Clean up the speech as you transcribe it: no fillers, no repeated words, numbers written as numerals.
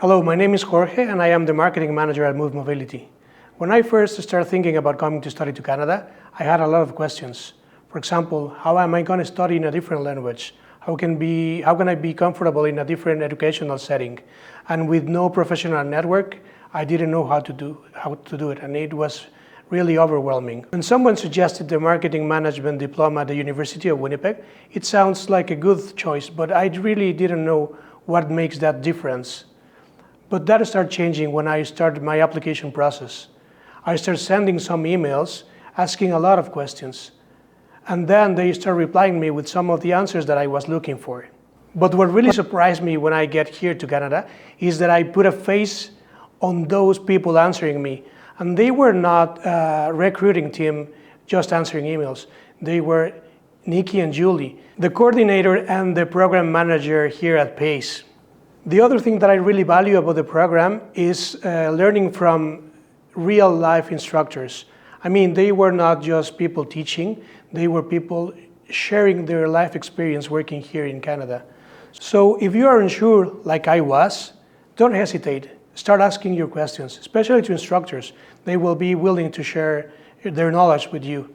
Hello, my name is Jorge and I am the marketing manager at MoveMobility. When I first started thinking about coming to study to Canada, I had a lot of questions. For example, how am I going to study in a different language? How can I be comfortable in a different educational setting? And with no professional network, I didn't know how to do it, and it was really overwhelming. When someone suggested the marketing management diploma at the University of Winnipeg, it sounds like a good choice, but I really didn't know what makes that difference. But that started changing when I started my application process. I started sending some emails, asking a lot of questions. And then they started replying me with some of the answers that I was looking for. But what really surprised me when I get here to Canada is that I put a face on those people answering me. And they were not a recruiting team just answering emails. They were Nikki and Julie, the coordinator and the program manager here at PACE. The other thing that I really value about the program is learning from real life instructors. I mean, they were not just people teaching, they were people sharing their life experience working here in Canada. So if you are unsure, like I was, don't hesitate. Start asking your questions, especially to instructors. They will be willing to share their knowledge with you.